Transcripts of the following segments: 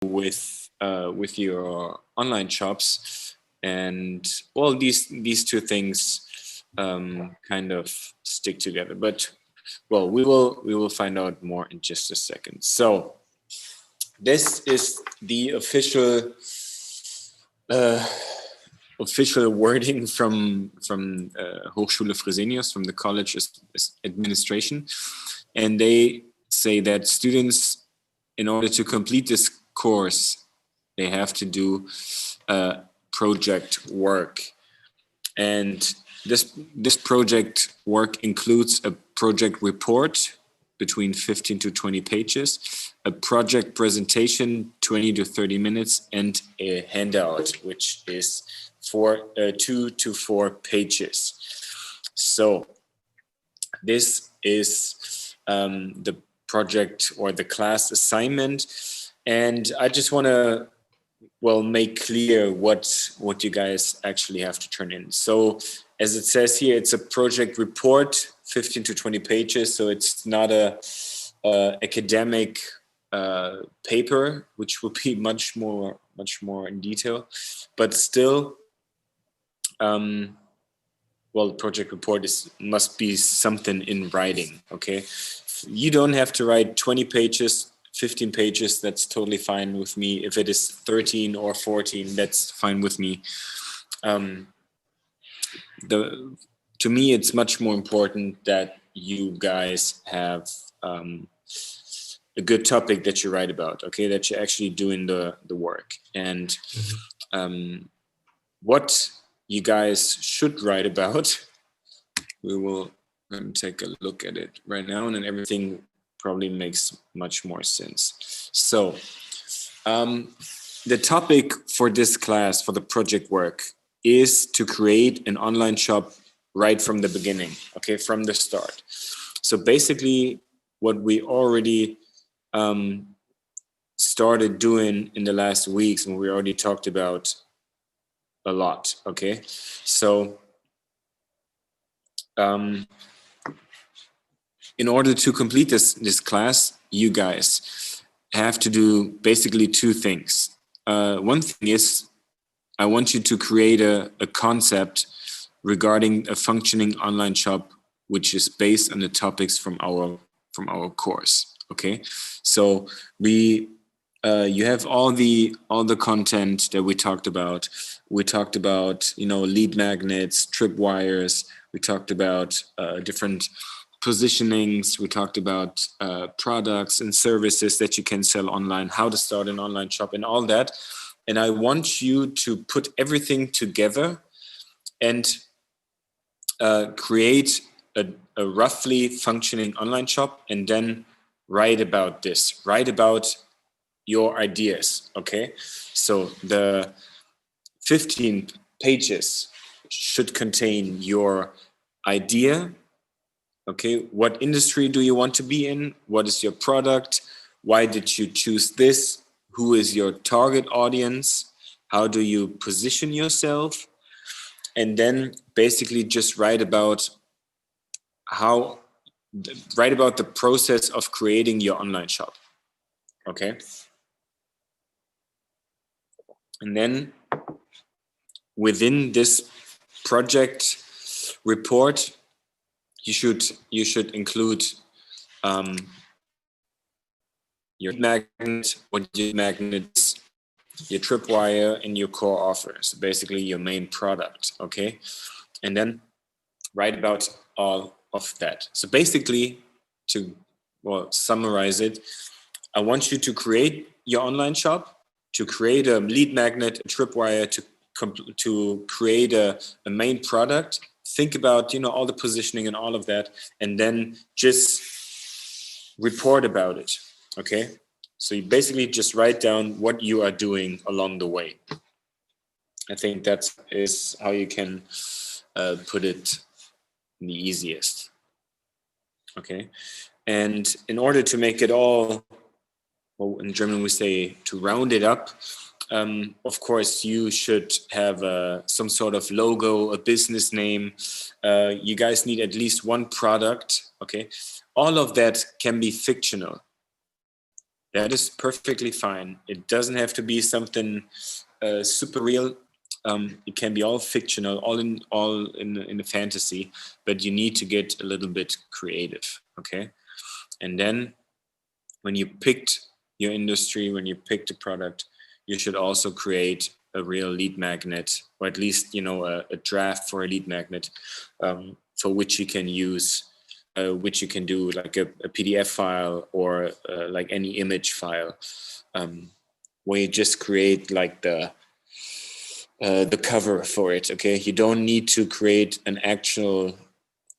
with your online shops, and well, these two things kind of stick together. But well, we will find out more in just a second. So this is the uh, official wording from Hochschule Fresenius, from the college administration, and they say that students, in order to complete this course, they have to do project work, and this project work includes a project report between 15 to 20 pages, a project presentation 20 to 30 minutes, and a handout which is 2 to 4 pages. So this is the project or the class assignment, and I just want to make clear what you guys actually have to turn in. So as it says here, it's a project report, 15 to 20 pages. So it's not a academic paper, which will be much more in detail, but still, the project report must be something in writing. Okay, you don't have to write 20 pages, 15 pages. That's totally fine with me. If it is 13 or 14, that's fine with me. To me, it's much more important that you guys have a good topic that you write about. Okay, that you're actually doing the work, and what you guys should write about. We will take a look at it right now, and then everything probably makes much more sense. So the topic for this class, for the project work, is to create an online shop right from the beginning, okay, from the start. So basically what we already started doing in the last weeks, and we already talked about a lot, okay? So in order to complete this class, you guys have to do basically two things. One thing is, I want you to create a concept regarding a functioning online shop, which is based on the topics from our course. Okay, so you have all the content that we talked about. We talked about lead magnets, tripwires. We talked about different positionings. We talked about products and services that you can sell online, how to start an online shop, and all that. And I want you to put everything together and create a roughly functioning online shop, and then write about this. Write about your ideas, okay? So the 15 pages should contain your idea. Okay, what industry do you want to be in? What is your product? Why did you choose this? Who is your target audience? How do you position yourself? And then basically just write about the process of creating your online shop. Okay. And then within this project report, you should include your magnet, what your magnet is, your tripwire, and your core offer. So basically your main product, okay? And then write about all of that. So basically, to summarize it, I want you to create your online shop, to create a lead magnet, a tripwire, to create a main product. Think about all the positioning and all of that, and then just report about it. Okay, so you basically just write down what you are doing along the way. I think that is how you can put it the easiest. Okay, and in order to make it all, in German we say to round it up, of course you should have some sort of logo, a business name. You guys need at least one product. Okay, all of that can be fictional. that is perfectly fine. It doesn't have to be something super real. It can be all fictional, all in the fantasy, but you need to get a little bit creative, okay? And then when you picked your industry, when you picked a product, you should also create a real lead magnet, or at least, you know, a draft for a lead magnet, for which you can use, which you can do like a PDF file or like any image file, where you just create like the cover for it. Okay, you don't need to create an actual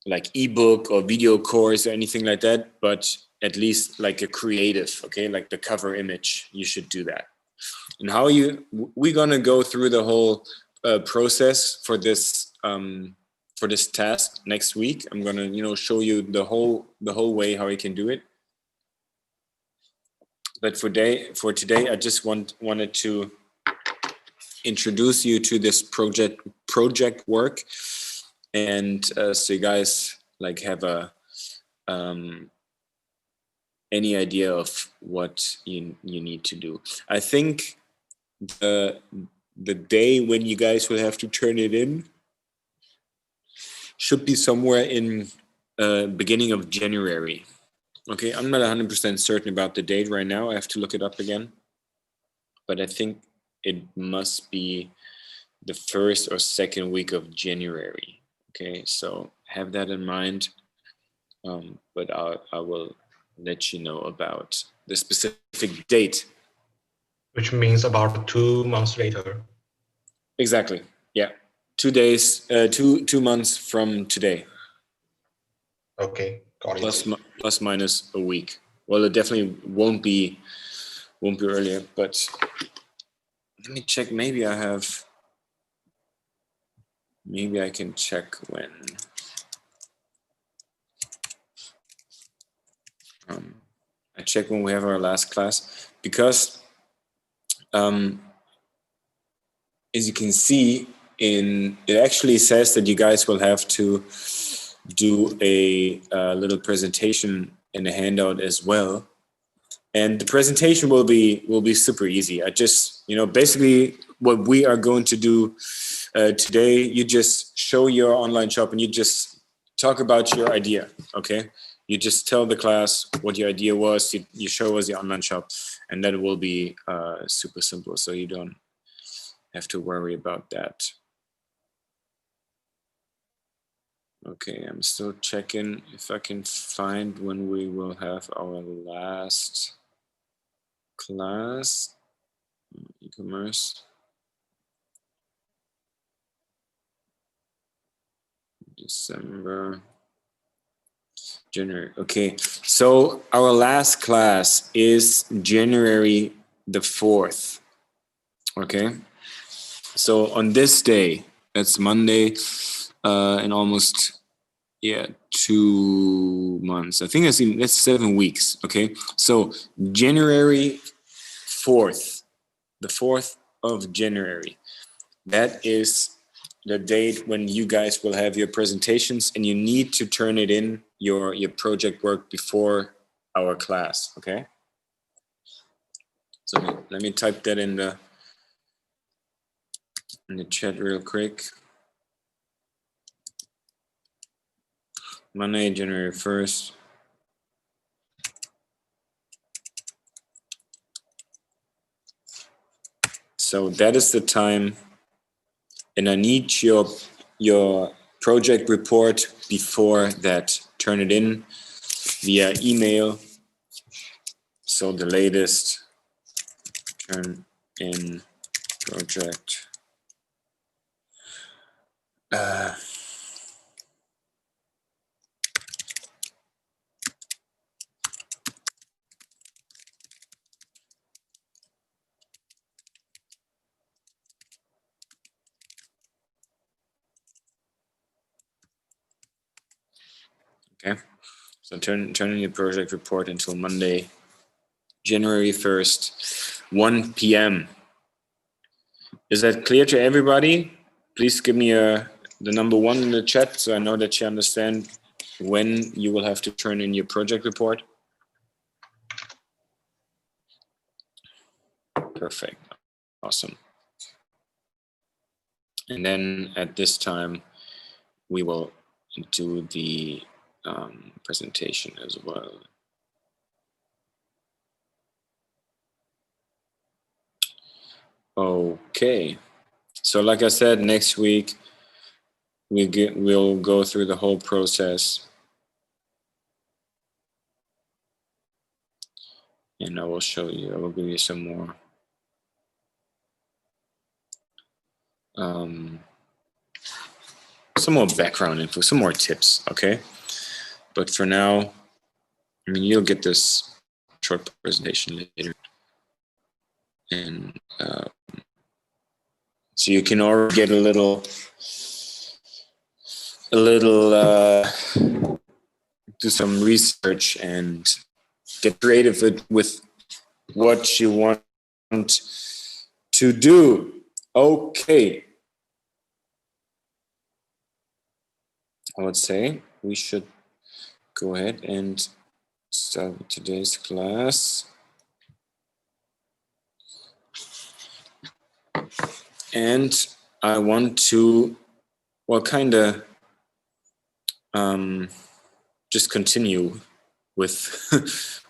like ebook or video course or anything like that, but at least like a creative, okay, like the cover image, you should do that. And how we're gonna go through the whole process for this task next week. I'm gonna, you know, show you the whole way how you can do it. But for today, I just wanted to introduce you to this project work, and so you guys like have a any idea of what you need to do. I think the day when you guys will have to turn it in should be somewhere in beginning of January. Okay, I'm not 100% certain about the date right now. I have to look it up again, but I think it must be the first or second week of January. Okay, so have that in mind. But I will let you know about the specific date. Which means about 2 months later. Exactly. Yeah. 2 days, 2 months from today. Okay, got it. Plus minus a week. Well, it definitely won't be earlier, but let me check. Maybe I can check when. I check when we have our last class, because as you can see, it actually says that you guys will have to do a little presentation in a handout as well. And the presentation will be super easy. I just, you know, basically what we are going to do today, you just show your online shop and you just talk about your idea, okay? You just tell the class what your idea was, you show us the online shop, and that will be super simple, so you don't have to worry about that. Okay, I'm still checking if I can find when we will have our last class. E-commerce. December. January. Okay, so our last class is January the 4th. Okay, so on this day, that's Monday, in almost 2 months. I think that's 7 weeks. Okay, so January 4th, the 4th of January. That is the date when you guys will have your presentations, and you need to turn it in your project work before our class. Okay, so let me type that in the chat real quick. Monday, January 1st. So that is the time, and I need your project report before that. Turn it in via email. So the latest, turn in project. Okay, so turn in your project report until Monday, January 1st, 1 p.m. Is that clear to everybody? Please give me the number 1 in the chat, so I know that you understand when you will have to turn in your project report. Perfect. Awesome. And then at this time, we will do the presentation as well. Okay. So like I said, next week, we'll go through the whole process. And I will show you, I will give you some more background info, some more tips, okay? But for now, I mean, you'll get this short presentation later. And so you can already get a little do some research and get creative with what you want to do. Okay. I would say we should go ahead and start today's class. And I want to, well, kind of just continue with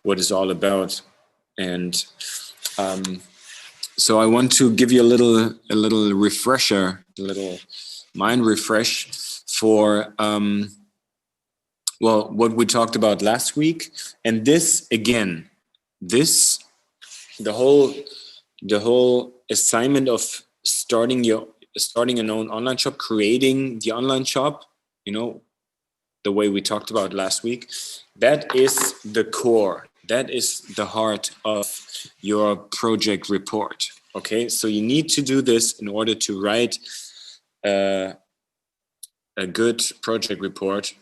what it's all about. And so I want to give you a little refresher, a little mind refresh for well, what we talked about last week. And this again, the whole assignment of starting an own online shop, creating the online shop, you know, the way we talked about last week, that is the core, that is the heart of your project report. Okay, so you need to do this in order to write a good project report,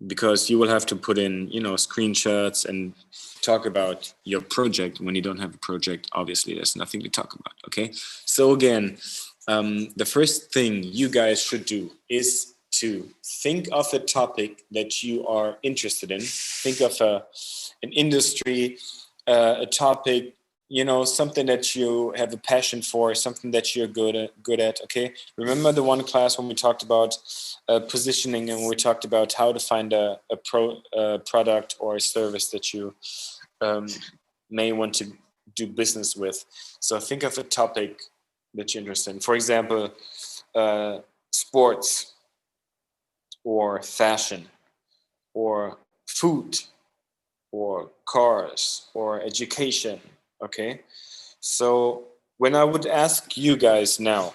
because you will have to put in, you know, screenshots and talk about your project. When you don't have a project, obviously there's nothing to talk about. Okay, so again, the first thing you guys should do is to think of a topic that you are interested in. Think of an industry, a topic, you know, something that you have a passion for, something that you're good at. Okay, remember the one class when we talked about positioning, and we talked about how to find a product or a service that you may want to do business with. So think of a topic that you're interested in. For example, sports, or fashion, or food, or cars, or education. Okay, so when I would ask you guys now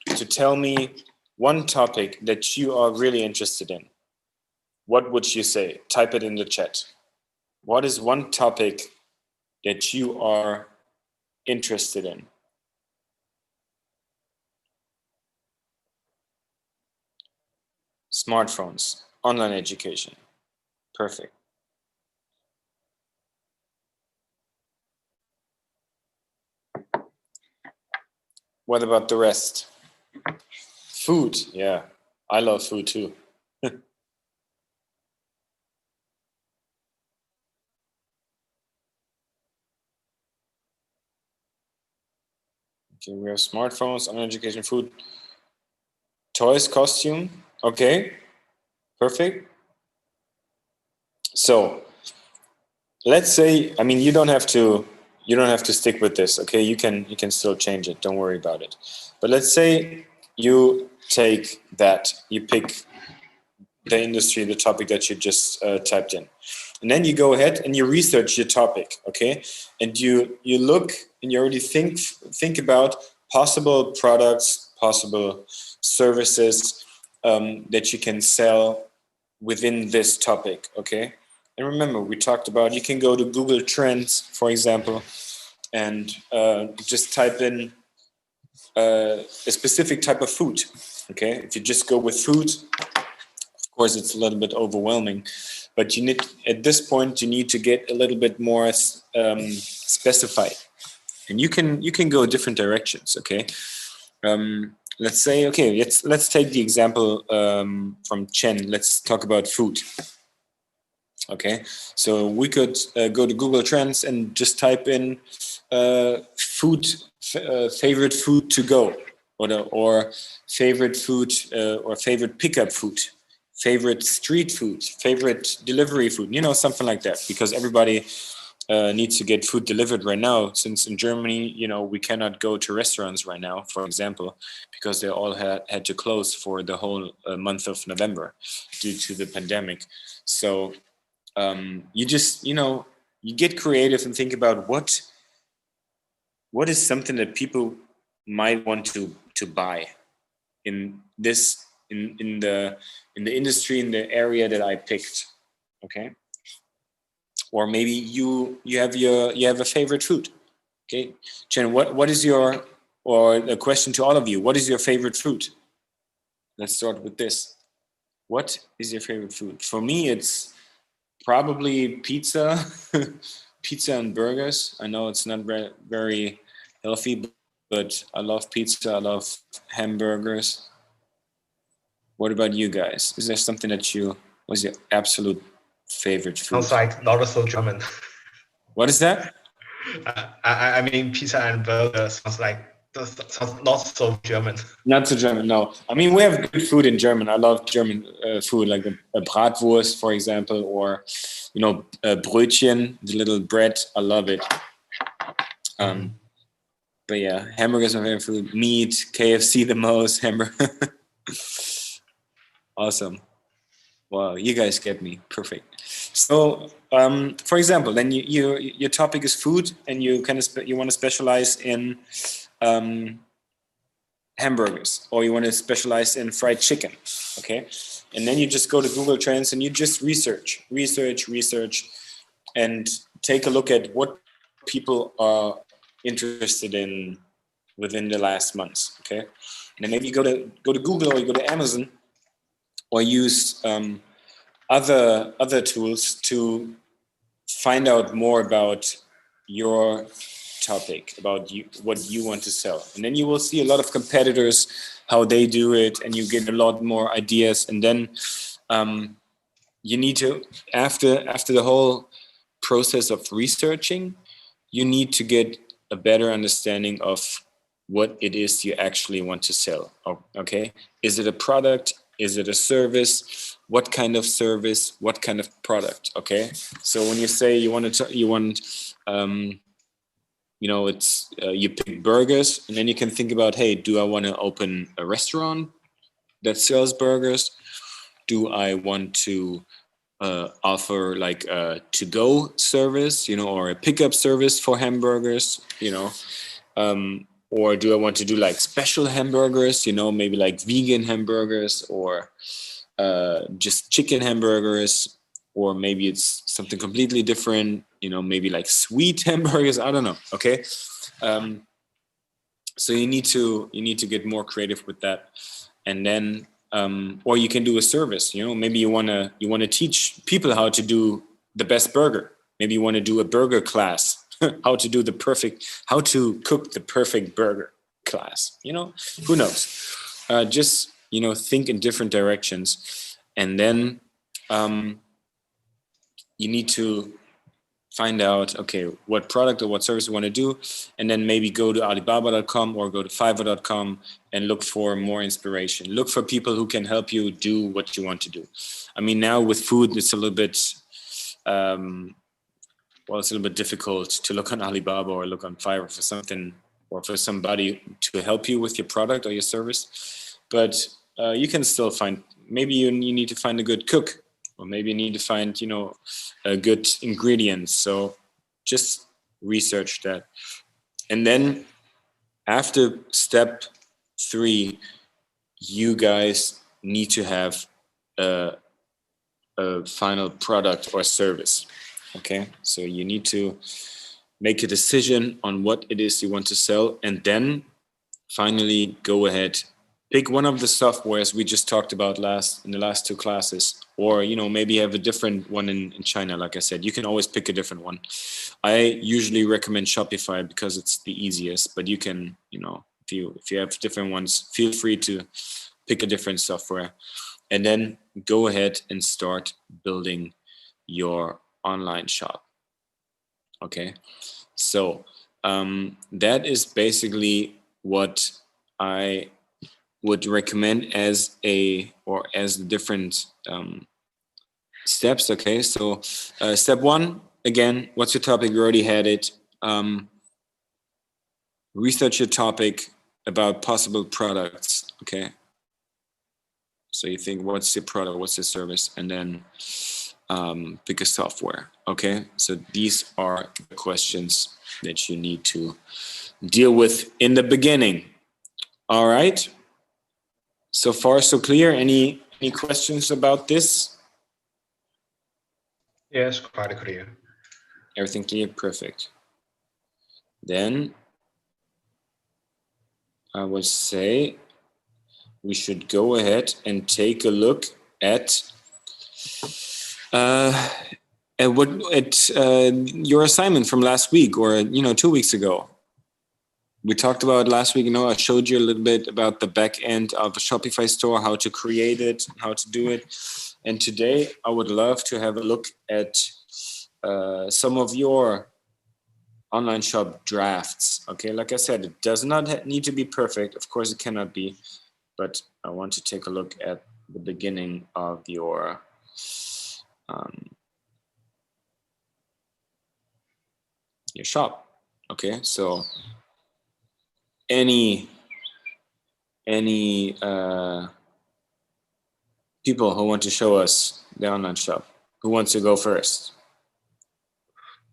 to tell me one topic that you are really interested in, what would you say? Type it in the chat. What is one topic that you are interested in? Smartphones, online education. Perfect. What about the rest? Food, yeah. I love food too. Okay, we have smartphones, online education, food, toys, costume. Okay, perfect. So let's say, I mean, you don't have to stick with this. Okay, you can still change it. Don't worry about it. But let's say you take that, you pick the industry, the topic that you just typed in, and then you go ahead and you research your topic. Okay, and you look and you already think about possible products, possible services that you can sell within this topic. Okay, and remember, we talked about, you can go to Google Trends, for example, and just type in a specific type of food. Okay, if you just go with food, of course it's a little bit overwhelming, but you need, at this point, you need to get a little bit more specified, and you can go different directions. Okay, let's say, okay, let's take the example from Chen. Let's talk about food. Okay, so we could go to Google Trends and just type in favorite food to go, or favorite food or favorite pickup food, favorite street food, favorite delivery food, something like that, because everybody needs to get food delivered right now, since in Germany, we cannot go to restaurants right now, for example, because they all had to close for the whole month of November due to the pandemic. So you just you get creative and think about what is something that people might want to buy in this in the industry, in the area that I picked. Okay, or maybe you have a favorite food. Okay, Jen, what is your, or a question to all of you, what is your favorite food? Let's start with this. What is your favorite food? For me, it's probably pizza, pizza and burgers. I know it's not very healthy, but I love pizza. I love hamburgers. What about you guys? Is there something that was your absolute favorite food? Sounds like not so German. What is that? I mean, pizza and burger sounds not so German. Not so German, no. I mean, we have good food in German. I love German food, like a Bratwurst, for example, or Brötchen, the little bread. I love it. But yeah, hamburgers are my favorite food. Meat, KFC the most. Hamburger. Awesome. Wow, you guys get me. Perfect. So, for example, then your topic is food, and you you want to specialize in hamburgers, or you want to specialize in fried chicken. Okay, and then you just go to Google Trends and you just research, and take a look at what people are interested in within the last months. Okay, and then maybe you go to Google, or you go to Amazon, or use other tools to find out more about your topic, about what you want to sell. And then you will see a lot of competitors, how they do it, and you get a lot more ideas. And then you need to, after the whole process of researching, you need to get a better understanding of what it is you actually want to sell. Okay, is it a product? Is it a service? What kind of service? What kind of product? Okay, so when you say you pick burgers, and then you can think about, hey, do I want to open a restaurant that sells burgers? Do I want to offer like a to-go service, or a pickup service for hamburgers, or do I want to do like special hamburgers, maybe like vegan hamburgers, or just chicken hamburgers, or maybe it's something completely different, maybe like sweet hamburgers. I don't know. Okay. So you need to get more creative with that. And then, or you can do a service, maybe you want to teach people how to do the best burger. Maybe you want to do a burger class, how to cook the perfect burger class, who knows? Just, think in different directions. And then you need to find out, okay, what product or what service you want to do, and then maybe go to Alibaba.com or go to Fiverr.com and look for more inspiration. Look for people who can help you do what you want to do. I mean, now with food, it's a little bit, it's a little bit difficult to look on Alibaba or look on Fiverr for something, or for somebody to help you with your product or your service. But you can still find, maybe you need to find a good cook, or maybe you need to find, good ingredients. So just research that. And then after step 3, you guys need to have a final product or service. Okay, so you need to make a decision on what it is you want to sell, and then finally go ahead, pick one of the softwares we just talked about in the last 2 classes, or maybe have a different one in China. Like I said, you can always pick a different one. I usually recommend Shopify because it's the easiest, but you can, if you have different ones, feel free to pick a different software, and then go ahead and start building your online shop. Okay, so that is basically what I would recommend as the different steps. Okay, so step one, again, what's your topic? You already had it. Research your topic about possible products. Okay, so you think, what's your product, what's your service, and then pick a software. Okay, so these are the questions that you need to deal with in the beginning. All right, so far so clear. Any questions about this? Yes, quite clear. Everything clear? Perfect. Then I would say we should go ahead and take a look at your assignment from last week, or 2 weeks ago. We talked about last week. I showed you a little bit about the back end of a Shopify store, how to create it, how to do it. And today I would love to have a look at some of your online shop drafts. Okay, like I said, it does not need to be perfect. Of course, it cannot be, but I want to take a look at the beginning of your shop. Okay, so any people who want to show us the online shop, who wants to go first?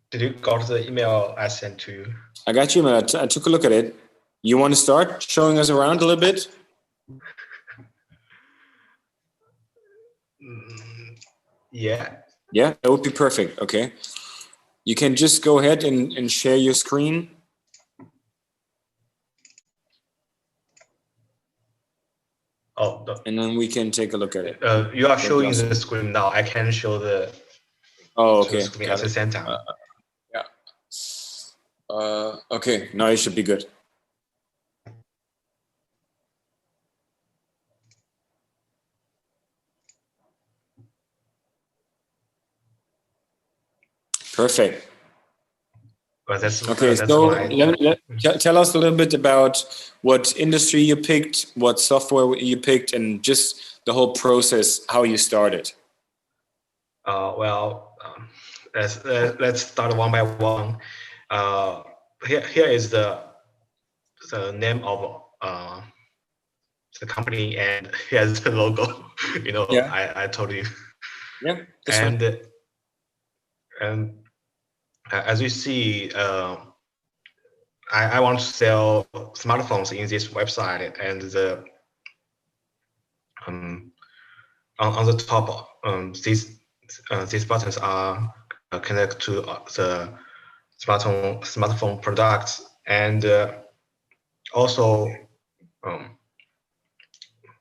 Did you got the email I sent to you? I got you, man. I took a look at it. You want to start showing us around a little bit? Yeah. Yeah, that would be perfect. Okay. You can just go ahead and share your screen. Oh, and then we can take a look at it. You are showing the screen now. I can show the okay. screen at the same time. Yeah. Okay, now it should be good. Perfect. Well, that's okay. Tell us a little bit about what industry you picked, what software you picked, and just the whole process, how you started. Let's start one by one. Here is the name of the company, and here's the logo. Yeah. I told you. Yeah. And as you see, I want to sell smartphones in this website, and the on the top, these buttons are connected to the smartphone products, and also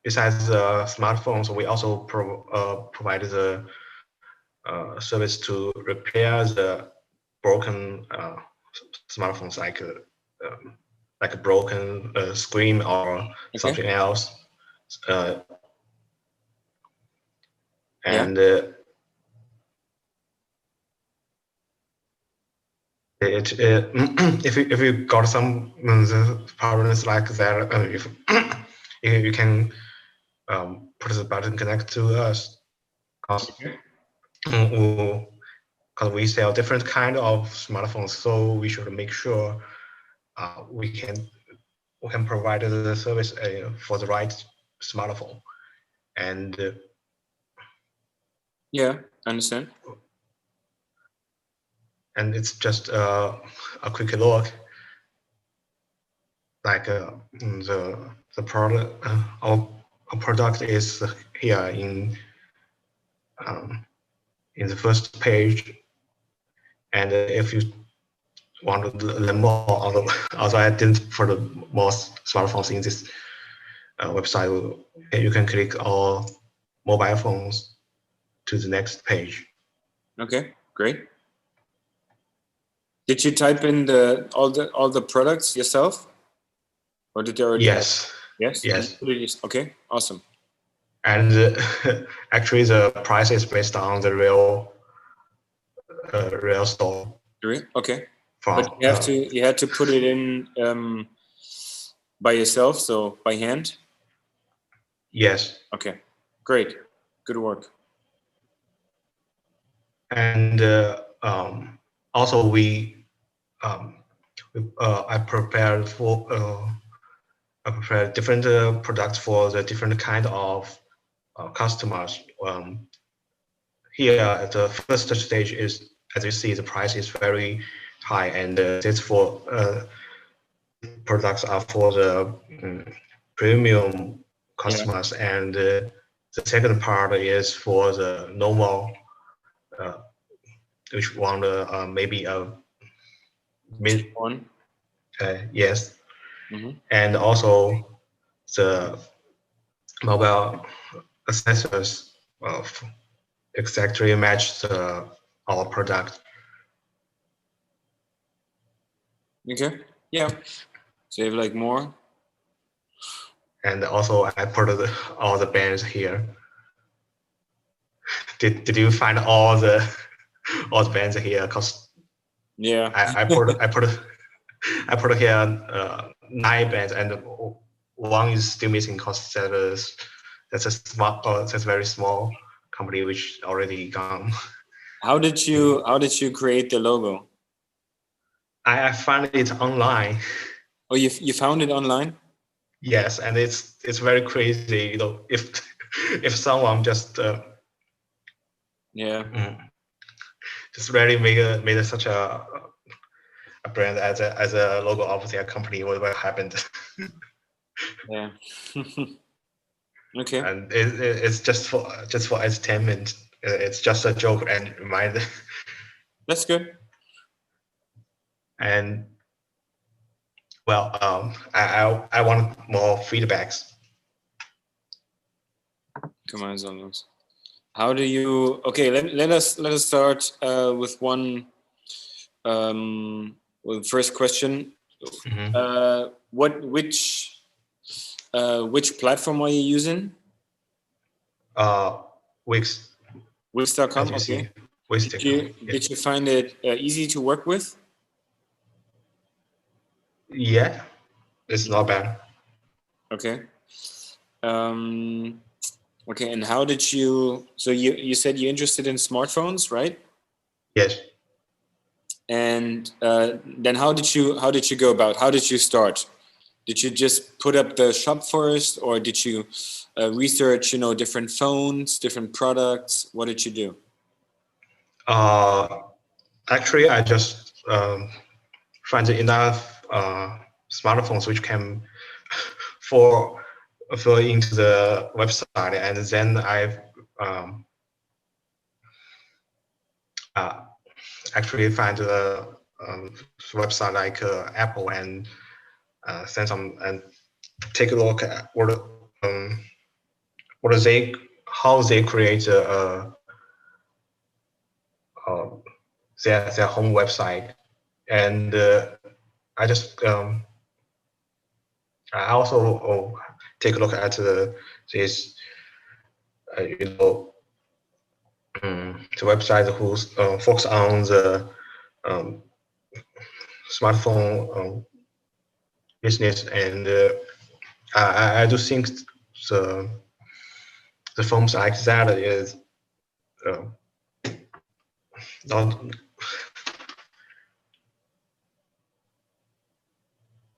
besides the smartphones, we also provide the service to repair the broken smartphones, like a broken screen or something else. And if you got some problems like that, if you can put the button connect to us, because we sell different kind of smartphones, so we should make sure we can provide the service for the right smartphone. And yeah, I understand. And it's just a quick look, like the product. Our product is here in the first page, and if you want to learn more, although I didn't put more smartphones in this website, you can click all mobile phones to the next page. Okay, great. Did you type in all the products yourself, or did you already? Yes. Yes. Okay, awesome. And actually, the price is based on the real real store. Really? Okay. From, But you had to put it in by yourself, so by hand? yes. Okay. Great. Good work. And also I prepared different products for the different kind of customers. Here at the first stage is, as you see, the price is very high, and this for products are for the premium customers, and the second part is for the normal, which want maybe a mid One. yes, Mm-hmm. and also the mobile accessories exactly match our product. Okay. Yeah. So you have like more? And also I put all the bands here. Did you find all the bands here? Cause Yeah. I put here 9 bands, and one is still missing because that's a small that's a very small company which already gone. How did you create the logo? I found it online. Oh, you found it online? Yes, and it's very crazy. You know, if if someone just Yeah. just really made such a brand as a logo of their company, what happened? Yeah. Okay. And it's just for entertainment. It's just a joke and reminder. That's good. And well, I want more feedbacks. Come on, Zonlos. How do you? Okay, let us start with one. With the first question. Mm-hmm. Which platform are you using? Wix, Wix.com. as you Okay. see, Wix.com. Did you find it easy to work with? Yeah, it's not bad. Okay. Okay, and how did you? So you said you're interested in smartphones, right? Yes. And then how did you go about? How did you start? Did you just put up the shop first, or did you research, different phones, different products? What did you do? Actually, I just find enough smartphones which can fall into the website, and then I actually find a website like Apple and Samsung, and take a look at how they create their home website, and I just I also take a look at this the website who's focus on the smartphone business, and I do think the phones like that is not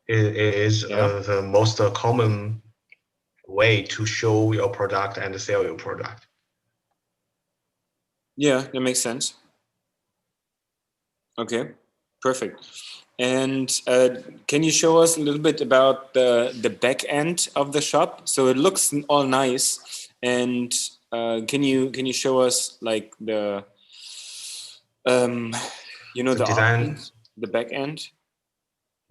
is Yeah. the most common way to show your product and sell your product. Yeah, that makes sense. Okay, perfect. And can you show us a little bit about the back end of the shop? So it looks all nice, and can you show us like the The the design, options, the back end?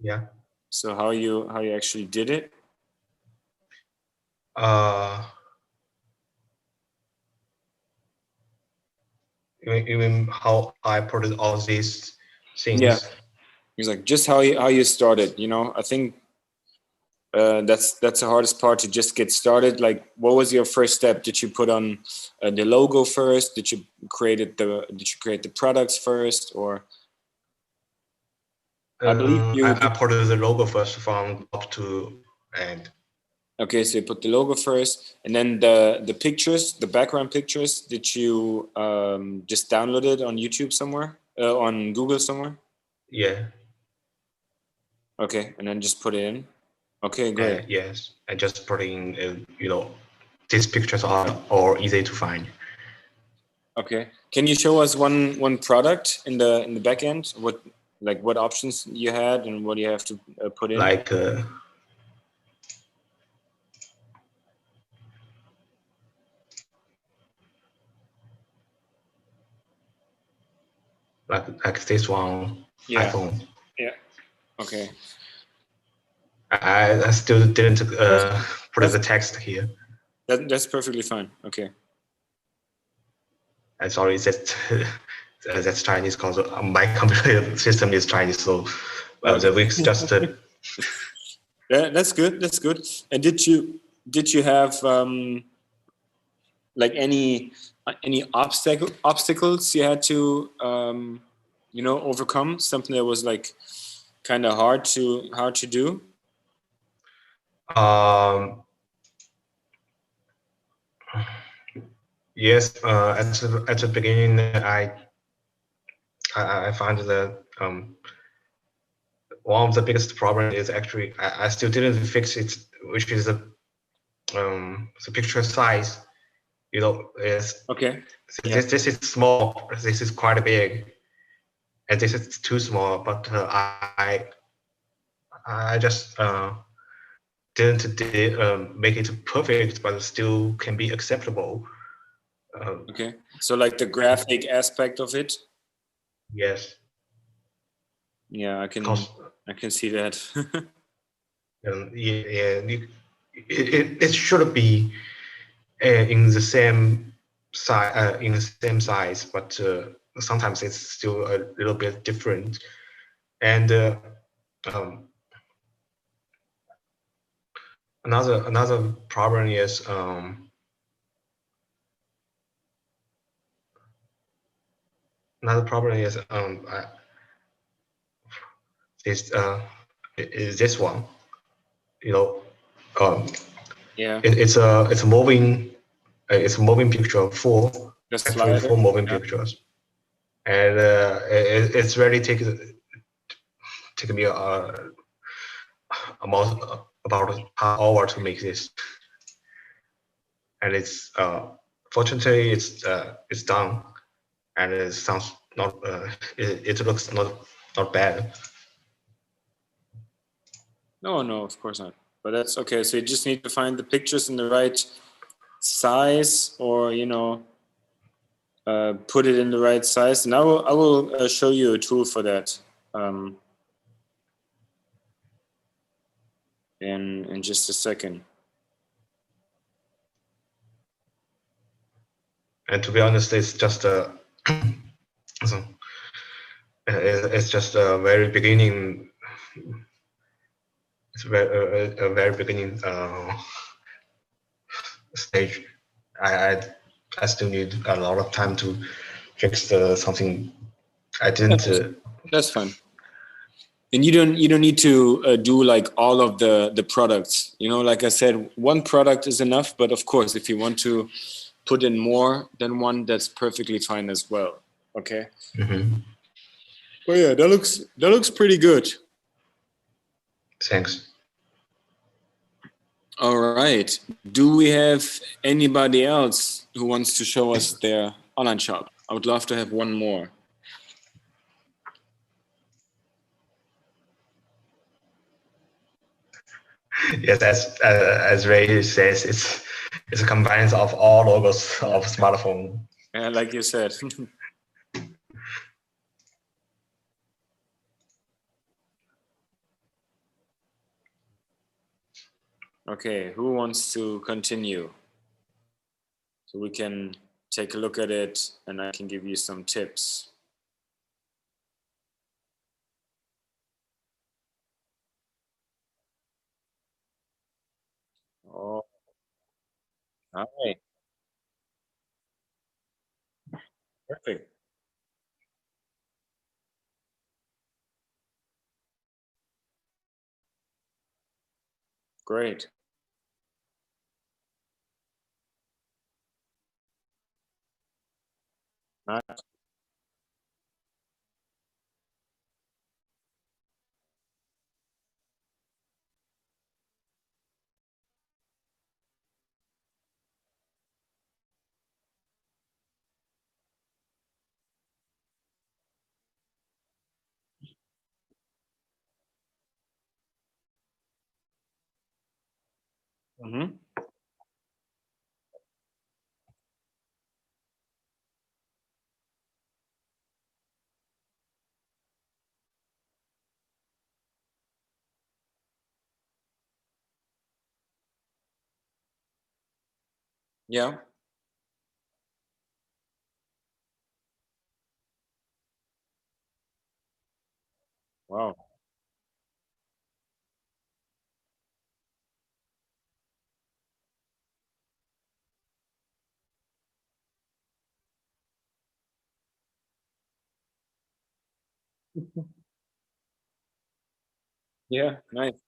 yeah. So how you actually did it? Even how I put all these Yeah, things. it's like just how you started. I think That's the hardest part, to just get started. Like, what was your first step? Did you put on the logo first? Did you create the products first, or I believe you I put the logo first from top to end. Okay, so you put the logo first, and then the pictures, the background pictures. Did you just download it on YouTube somewhere, on Google somewhere? Yeah. Okay, and then just put it in. Okay, great. Yes, and just putting these pictures are easy to find. Okay, can you show us one product in the back end? What options you had and what you have to put in? Like this one, Yeah. iPhone. Yeah. Okay. I still didn't put the text here. That's perfectly fine. Okay. I'm sorry, that's Chinese because my computer system is Chinese, so Okay. the week's just. Yeah, that's good. That's good. And did you have like any obstacles you had to overcome? Something that was like kind of hard to do? Yes, at the beginning, I found that one of the biggest problem is actually I still didn't fix it, which is the picture size. Is Okay. this is small. This is quite big, and this is too small. But I just didn't make it perfect, but still can be acceptable. Okay. So like the graphic aspect of it. Yes. Yeah, I can see that. It should be in the same size, but sometimes it's still a little bit different. And another problem is is this one. Yeah. It's a moving picture, four moving pictures, and it's really taken me about an hour to make this, and it's fortunately it's done, and it sounds not it looks not bad. No, of course not. But that's okay. So you just need to find the pictures in the right size, or put it in the right size. And I will show you a tool for that in just a second. And to be honest, it's just it's just a very beginning. It's a very beginning stage. I still need a lot of time to fix something I didn't. That's fine. And you don't need to do like all of the products. Like I said, one product is enough. But of course, if you want to put in more than one, that's perfectly fine as well. Okay. Mm-hmm. Well, yeah, that looks pretty good. Thanks. All right. Do we have anybody else who wants to show us their online shop? I would love to have one more. Yes, as Ray says, it's a combination of all logos of smartphone. Yeah, like you said. Okay, who wants to continue? So we can take a look at it and I can give you some tips. Oh, all right. Perfect. Great. Nice. Hmm. Yeah. Wow. Yeah. Nice.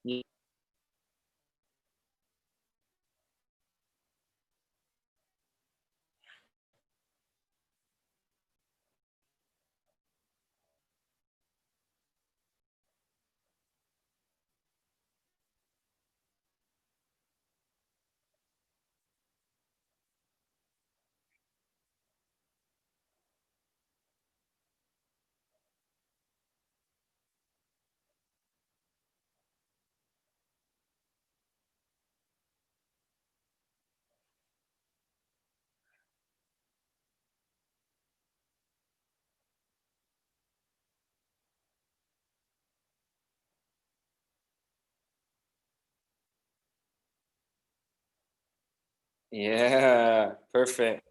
Ye- Yeah. Perfect.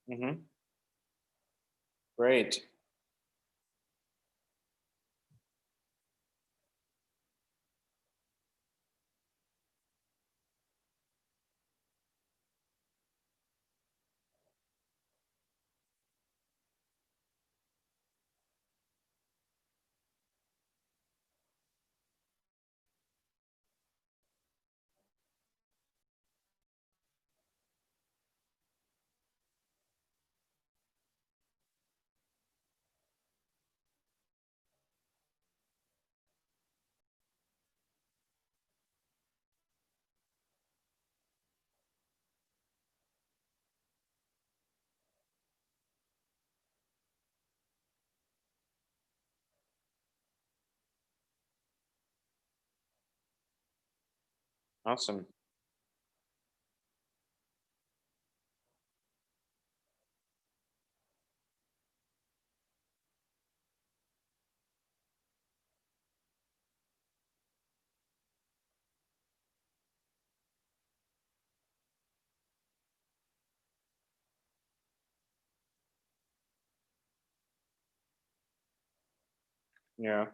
Hmm. Great. Awesome. Yeah.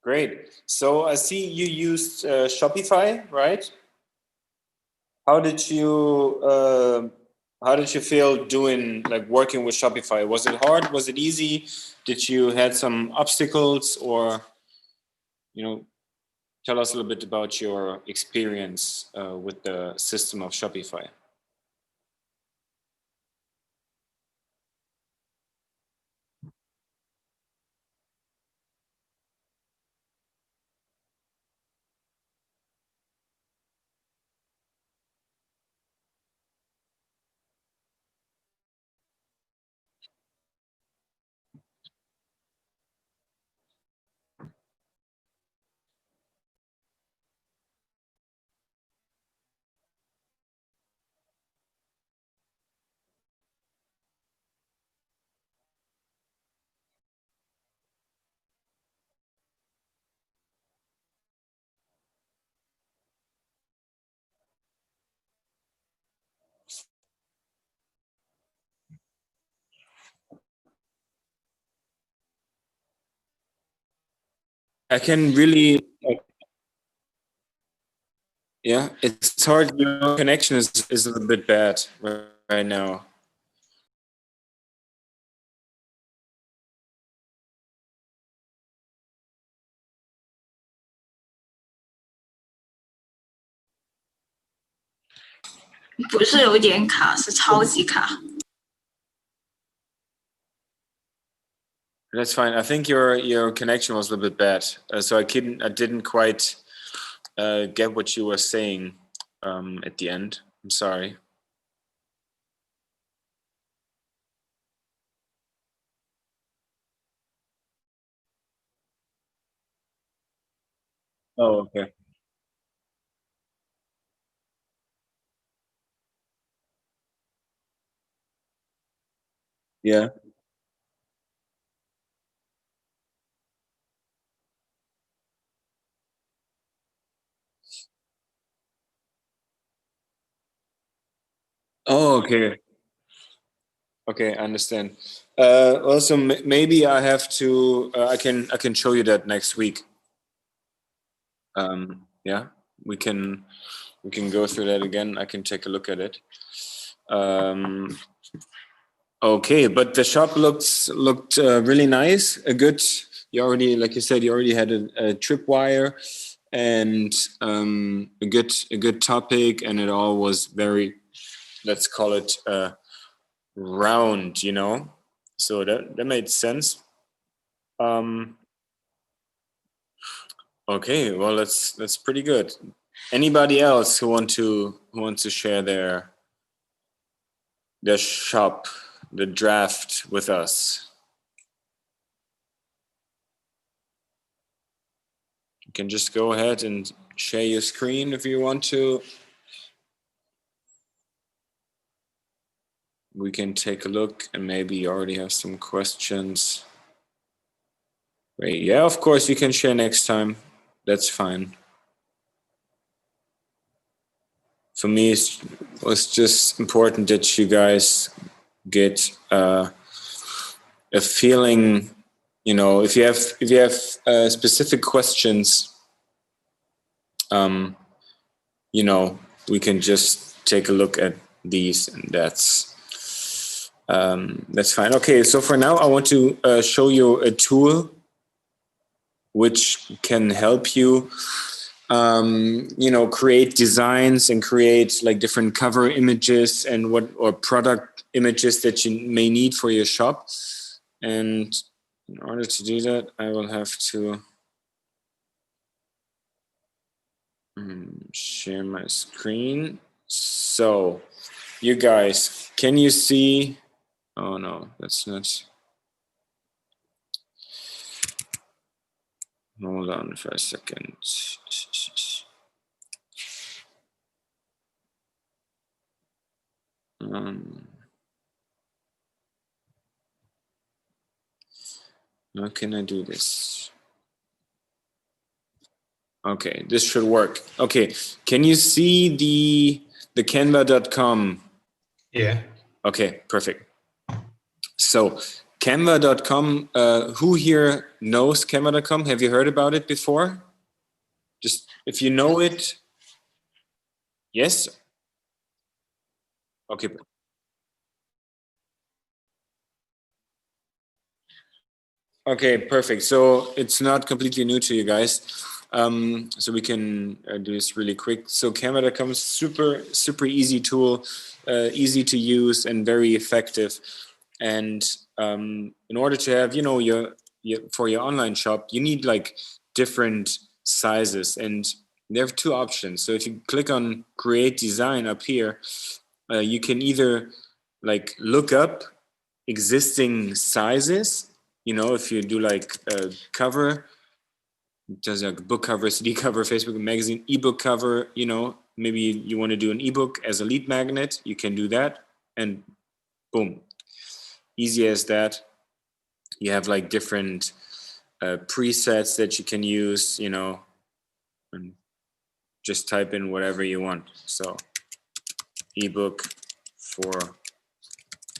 Great. So I see you used Shopify, right? How did you how did you feel doing like working with Shopify? Was it hard? Was it easy? Did you had some obstacles or you know tell us a little bit about your experience with the system of Shopify? I can really, yeah, it's hard. Your connection is a little bit bad right now.不是有点卡，是超级卡。That's fine. I think your connection was a little bit bad, so I didn't quite get what you were saying at the end. I'm sorry. Oh, okay. Yeah. Oh, okay. Okay, I understand. Also, maybe I have to. I can show you that next week. Yeah, we can go through that again. I can take a look at it. Um, okay, but the shop looked really nice. A good. You already, like you said, you already had a tripwire and a good topic, and it all was very. Let's call it round. So that made sense. Um, okay, well that's pretty good. Anybody else who wants to share their shop, the draft with us? You can just go ahead and share your screen if you want to. We can take a look and maybe you already have some questions. Wait, yeah, of course you can share next time. That's fine. For me, it was just important that you guys get a feeling. If you have specific questions, we can just take a look at these, and that's fine. Okay, so for now, I want to show you a tool which can help you create designs and create like different cover images and or product images that you may need for your shop. And in order to do that, I will have to share my screen. So you guys, can you see? Oh no, that's not. Hold on for a second. How can I do this? Okay, this should work. Okay, can you see the canva.com? Yeah. Okay, perfect. So canva.com, who here knows canva.com? Have you heard about it before? Just if you know it. Yes? Okay. Okay, perfect. So it's not completely new to you guys. So we can do this really quick. So Canva.com is super easy tool, easy to use and very effective. And in order to have, your for your online shop, you need like different sizes, and there are two options. So if you click on Create Design up here, you can either like look up existing sizes. If you do like a cover, does like book cover, CD cover, Facebook magazine, ebook cover, maybe you want to do an ebook as a lead magnet, you can do that, and boom, easy as that. You have like different presets that you can use, and just type in whatever you want. So ebook for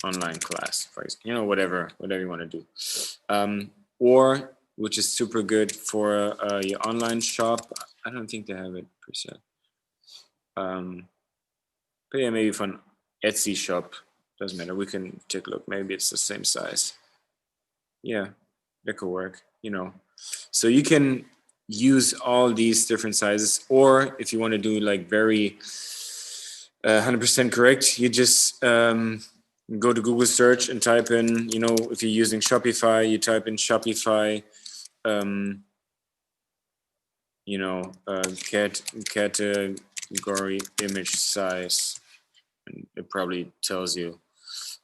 online class, for example, whatever you want to do. Or which is super good for your online shop. I don't think they have it preset. But yeah, maybe for an Etsy shop, doesn't matter. We can take a look. Maybe it's the same size. Yeah, that could work, you know. So you can use all these different sizes, or if you want to do like very 100% correct, you just go to Google search and type in, you know, if you're using Shopify, you type in Shopify, you know, category image size, and it probably tells you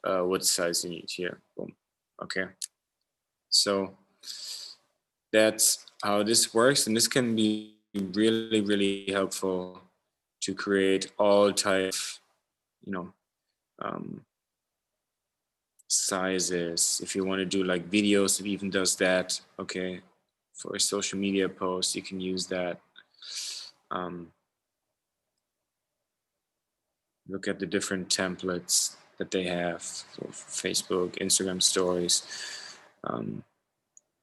what size you need here. Boom. Okay. So that's how this works, and this can be really, really helpful to create all type, you know, sizes. If you want to do like videos, it even does that. Okay, for a social media post, you can use that. Look at the different templates that they have for Facebook, Instagram stories.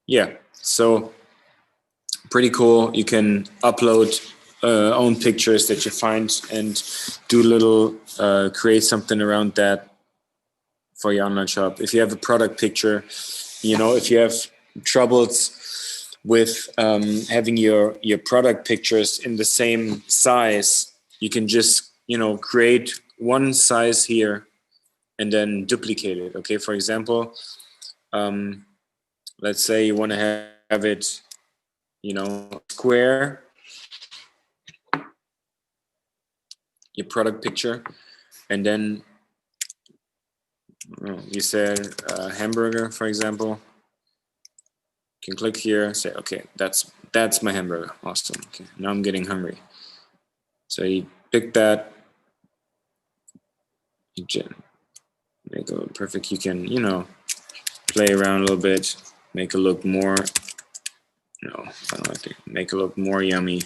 Yeah, so pretty cool. You can upload own pictures that you find and do little, create something around that for your online shop. If you have a product picture, you know, if you have troubles with having your product pictures in the same size, you can just, you know, create one size here and then duplicate it. Okay, for example, let's say you want to have it, you know, square, your product picture, and then you said hamburger, for example. You can click here, say, okay, that's my hamburger. Awesome. Okay, now I'm getting hungry. So you pick that, you make it perfect. You can, you know, play around a little bit, make it look more, you know, I don't like to make it look more yummy.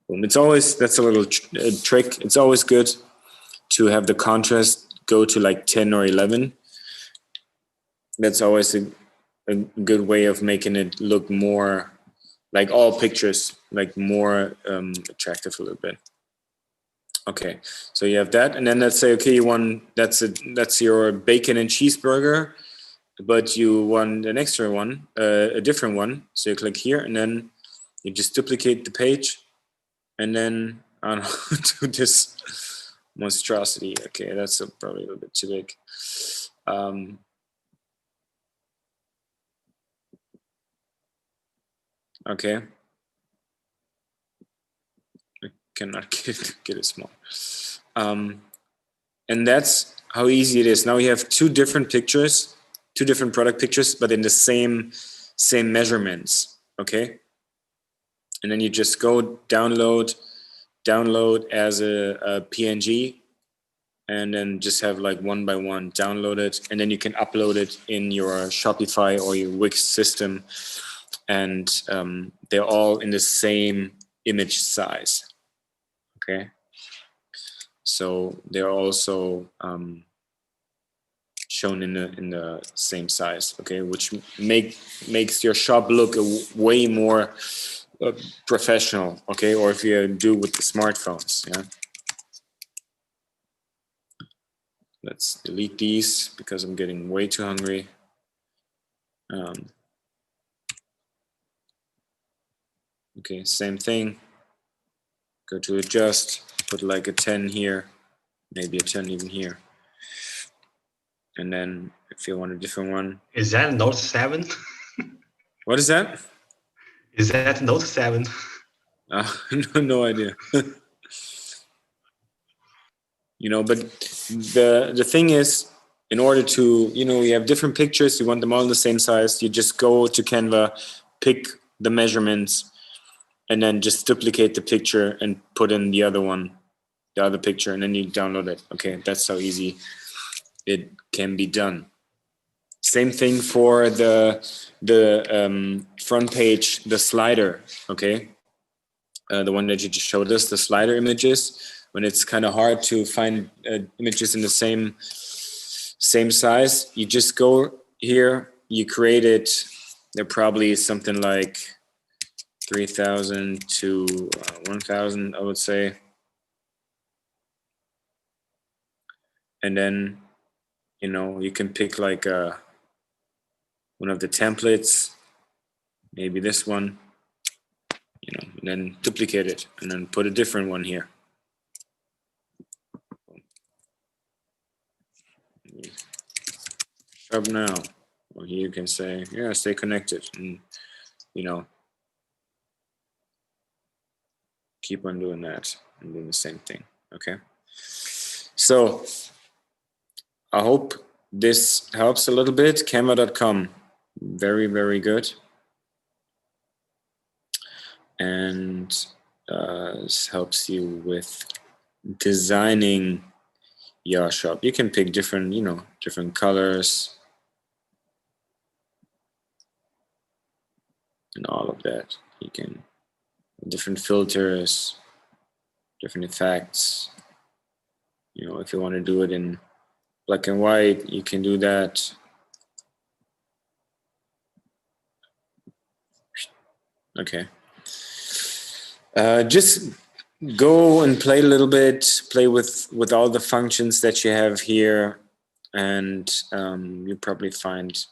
Boom. It's always, that's a little trick. It's always good to have the contrast go to like 10 or 11. That's always a good way of making it look more like all pictures, like more attractive a little bit. Okay, so you have that, and then let's say, okay, you want, that's your bacon and cheeseburger, but you want an extra one, a different one. So you click here, and then you just duplicate the page, and then I don't know, do this monstrosity. Okay, that's probably a little bit too big. Okay, I cannot get it small. And that's how easy it is. Now you have two different pictures, two different product pictures, but in the same measurements. Okay, and then you just go download as a PNG, and then just have like one by one download it, and then you can upload it in your Shopify or your Wix system, and they're all in the same image size. Okay, so they're also shown in the same size. Okay, which makes your shop look way more professional. Okay, or if you do with the smartphones. Yeah. Let's delete these because I'm getting way too hungry. Okay, same thing. Go to adjust, put like a 10 here, maybe a 10 even here. And then if you want a different one. Is that Note 7? What is that? Is that Note 7? No idea. You know, but the thing is, in order to, you know, you have different pictures, you want them all in the same size, you just go to Canva, pick the measurements, and then just duplicate the picture and put in the other one, the other picture, and then you download it. Okay, that's how easy it can be done. Same thing for the front page, the slider. Okay, the one that you just showed us, the slider images. When it's kind of hard to find images in the same size, you just go here, you create it they're probably something like 3,000 to 1,000, I would say. And then, you know, you can pick like one of the templates, maybe this one, you know, and then duplicate it and then put a different one here. Shop now. Well, here you can say, yeah, stay connected, and you know, keep on doing that and doing the same thing. Okay. So I hope this helps a little bit. Canva.com, very, very good. And this helps you with designing your shop. You can pick different, you know, different colors and all of that. You can, different filters, different effects. You know, if you want to do it in black and white, you can do that. Okay. Just go and play a little bit, play with all the functions that you have here, and you'll probably find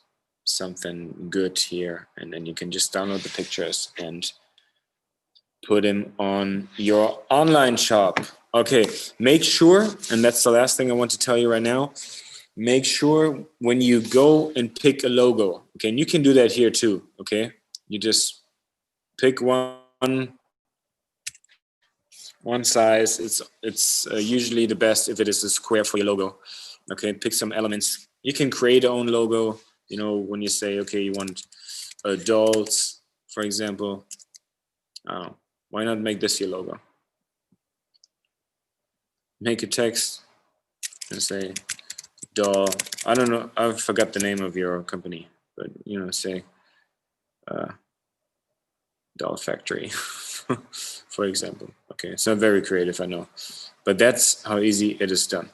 something good here. And then you can just download the pictures and put them on your online shop. Okay, make sure, and that's the last thing I want to tell you right now, make sure when you go and pick a logo, okay, and you can do that here too, okay? You just pick one size. It's usually the best if it is a square for your logo. Okay, pick some elements. You can create your own logo. You know, when you say, okay, you want adults, for example. Why not make this your logo? Make a text and say doll. I don't know. I forgot the name of your company, but you know, say doll factory. For example. Okay, it's not very creative, I know, but that's how easy it is done.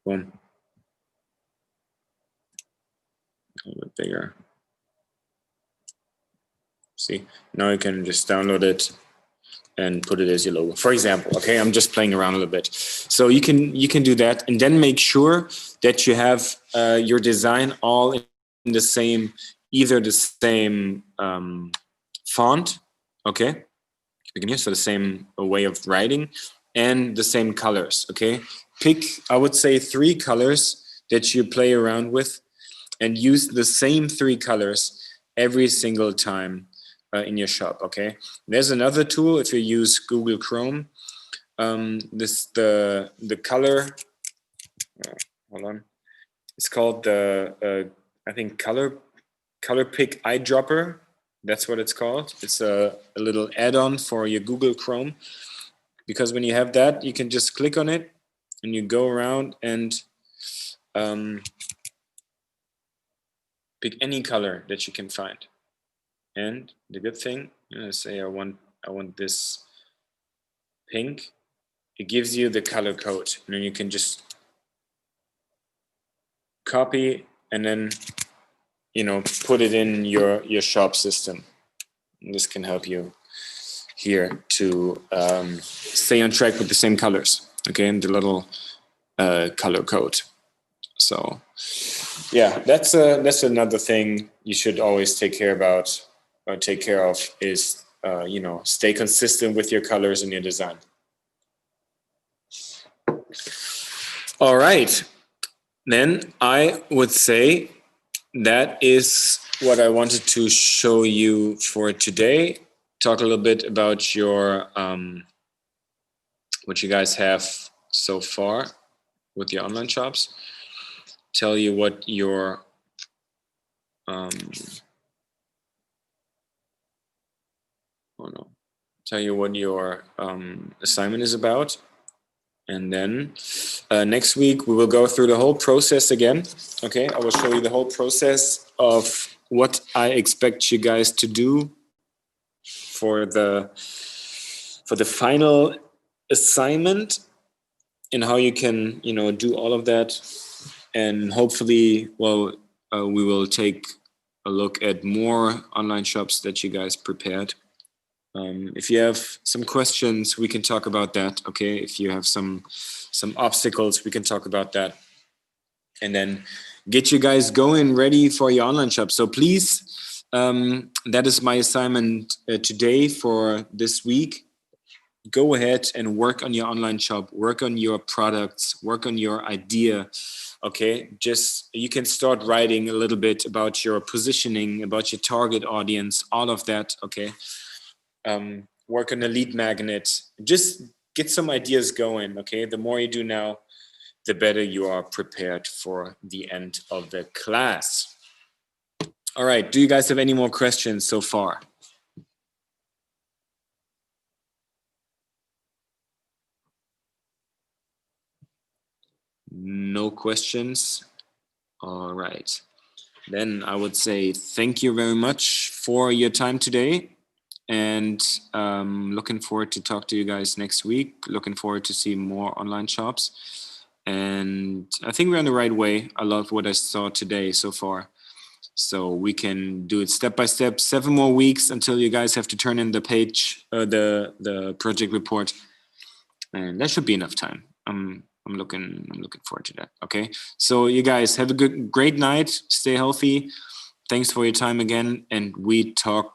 Boom. A little bit bigger. See, now you can just download it and put it as your logo, for example. Okay, I'm just playing around a little bit. So you can do that, and then make sure that you have your design all in the same, either the same font, okay, so the same way of writing, and the same colors, okay. Pick, I would say, 3 colors that you play around with, and use the same 3 colors every single time in your shop, okay. There's another tool if you use Google Chrome. The color, hold on, it's called the I think color pick eyedropper. That's what it's called. It's a little add-on for your Google Chrome, because when you have that, you can just click on it and you go around and pick any color that you can find. And the good thing, say I want this pink, it gives you the color code, and then you can just copy and then, you know, put it in your shop system. And this can help you here to stay on track with the same colors, okay, and the little color code. So yeah, that's another thing you should always take care of is you know, stay consistent with your colors and your design. All right, then I would say that is what I wanted to show you for today. Talk a little bit about your what you guys have so far with your online shops. Tell you what your tell you what your assignment is about. And then next week we will go through the whole process again. Okay, I will show you the whole process of what I expect you guys to do for the final assignment, and how you can, you know, do all of that, and hopefully, well, we will take a look at more online shops that you guys prepared. If you have some questions, we can talk about that. Okay, if you have some obstacles, we can talk about that, and then get you guys going, ready for your online shop. So please, that is my assignment today for this week. Go ahead and work on your online shop, work on your products, work on your idea. Okay, just you can start writing a little bit about your positioning, about your target audience, all of that. Okay. Work on a lead magnet, just get some ideas going. Okay, the more you do now, the better you are prepared for the end of the class. All right, do you guys have any more questions so far? No questions? All right, then I would say thank you very much for your time today. And looking forward to talk to you guys next week. Looking forward to see more online shops. And I think we're on the right way. I love what I saw today so far. So we can do it step by step. 7 more weeks until you guys have to turn in the page, the project report. And that should be enough time. I'm looking forward to that. Okay. So you guys have a great night. Stay healthy. Thanks for your time again. And we talk